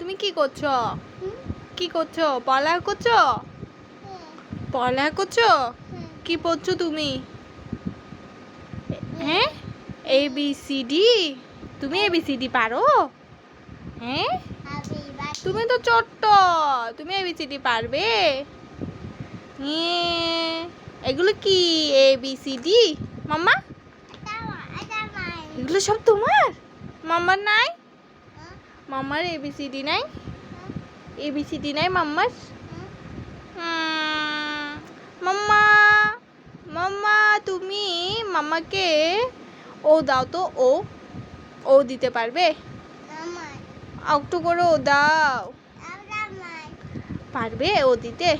তুমি কি করছো? কি করছো? পড়ালেখা করছো? পড়ালেখা করছো? কি পড়ছো তুমি? হ্যাঁ, ABCD। তুমি ABCD পারো? হ্যাঁ, তুমি তো ছোট্ট, তুমি ABCD পারবে? এগুলো কি ABCD মাম্মা? এগুলো সব তোমার? মাম্মার নাই? মাম্মার ABCD নাই? ABCD নাই মাম্মার? মাম্মা, মাম্মা তুমি মাম্মাকে ও দাও তো, ও দিতে পারবে? একটু করে ও দাও। পারবে ও দিতে?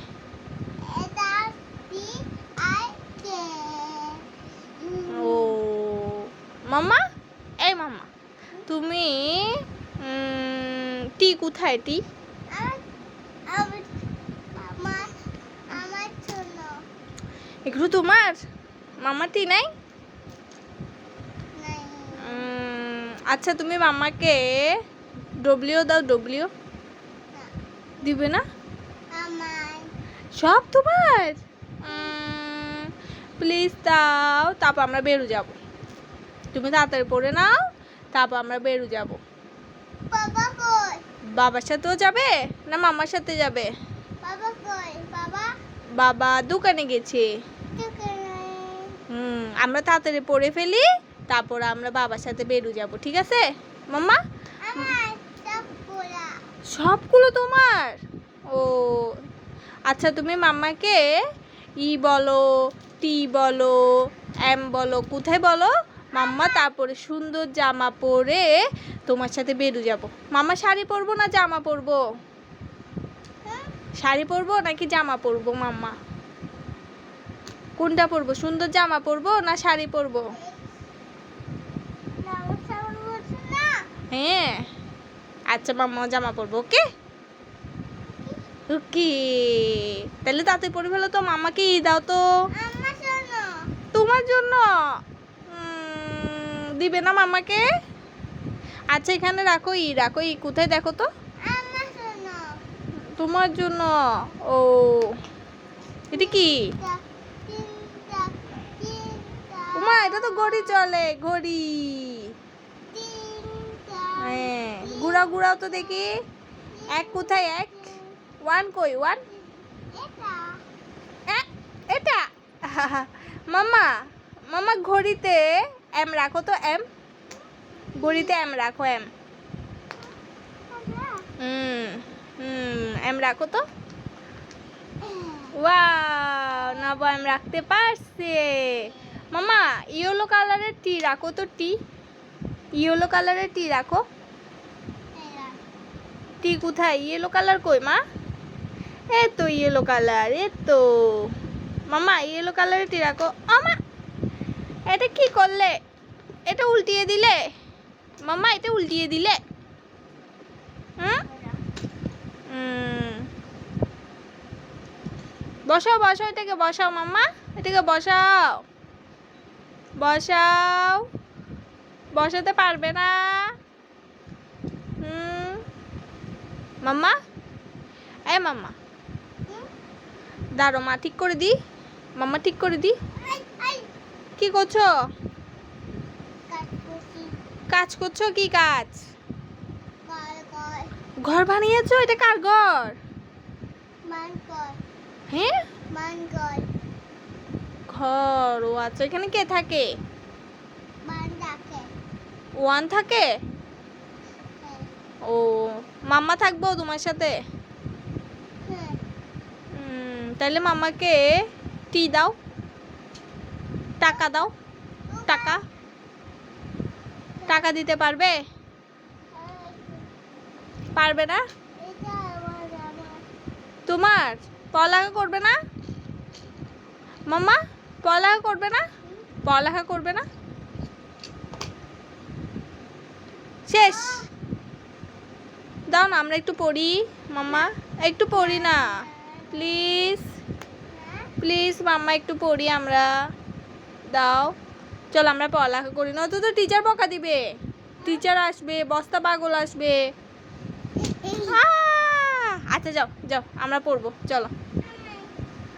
ও মাম্মা, এই মাম্মা তুমি টি কোথায়? টি এগুলো তোমার? মাম্মা টি নাই? আচ্ছা তুমি মাম্মাকে ডব্লিউ দাও। ডব্লিউ দিবে না? সব তোমার? প্লিজ দাও, তারপর আমরা বেরো যাব। তুমি তাড়াতাড়ি পড়ে নাও, তারপর আমরা বেরো যাব। বাবার সাথেও যাবে না মাম্মার সাথে যাবে? বাবা দোকানে গেছে। আমরা তাড়াতাড়ি পড়ে ফেলি, তারপর আমরা বাবার সাথে বেরো যাব, ঠিক আছে মাম্মা? সবগুলো তোমার? ও আচ্ছা তুমি মাম্মাকে ই বলো, টি বলো, এম বলো, কোথায় বলো মাম্মা, তারপরে সুন্দর জামা পরে তোমার সাথে বেরো যাব। মাম্মা শাড়ি পরবো না জামা পরবো? শাড়ি পরবো নাকি জামা পরবো মাম্মা? কোনটা পরবো? সুন্দর জামা পরবো না শাড়ি পরবো? হ্যাঁ আচ্ছা মাম্মা জামা পরবো। ওকে ওকে, তাহলে তাতে পরে ফেলো তো। মাম্মাকে ই দাও তো। তোমার জন্য দিবে না মাম্মাকে? আচ্ছা এখানে রাখো, রাখো কোথায় দেখো তো। তোমার জন্য। ও এটা কি? মা এটা তো ঘড়ি চলে, ঘড়ি। হ্যাঁ ঘুরাও ঘুরাও তো দেখি। এক কোথায়? এক ওয়ান কই? ওয়ান এটা মাম্মা, মাম্মা ঘড়িতে এম রাখো তো। এম ঘড়িতে এম রাখো। এম এম রাখো তো। ওয়াও নব এম রাখতে পারছে। মাম্মা ইয়েলো কালারের টি রাখো তো। টি ইয়েলো কালারের টি রাখো। টি কোথায়? ইয়েলো কালার কই মা? এ তো ইয়েলো কালার, এ তো মাম্মা ইয়েলো কালারের টি রাখো। আমা এটা কি করলে? এটা উল্টিয়ে দিলে মাম্মা, এটা উল্টিয়ে দিলে। বসাও বসাও, এটাকে বসাও মাম্মা, এটাকে বসাও। বসাও, বসাতে পারবে না? মাম্মা, এই মাম্মা দাঁড়ো, মা ঠিক করে দি। মাম্মা ঠিক করে দি। কি করছো? কাজ করছো? কি কাজ? ঘর বানিয়েছো? এটা কার ঘর? হ্যাঁ ঘর। ও আচ্ছা এখানে কে থাকে? ওয়ান থাকে। ও মাম্মা থাকবো তোমার সাথে? তাহলে মাম্মাকে টি দাও, টাকা দাও। টাকা, টাকা দিতে পারবে? পারবে না? তোমার পড়ালেখা করবে না মাম্মা? পড়ালেখা করবে না? পড়ালেখা করবে না? শেষ। দাও না আমরা একটু পড়ি মাম্মা, একটু পড়ি না প্লিজ। প্লিজ মাম্মা একটু পড়ি আমরা, দাও। চল আমরা পড়ালেখা করি, নয়তো তো টিচার বকা দিবে। টিচার আসবে, বস্তা পাগল আসবে। আচ্ছা যাও যাও, আমরা পড়বো, চলো।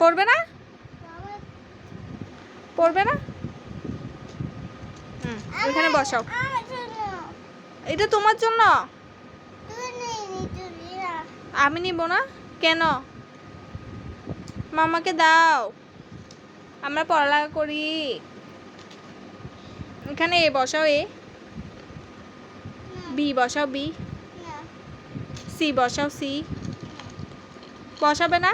পড়বে না? পড়বে না? ওইখানে বসাও। এটা তোমার জন্য। আমি নিব না কেন? মামাকে দাও, আমরা পড়ালেখা করি। এখানে এ বসাও, এ বি বসাও, বি সি বসাও, সি বসাবে না?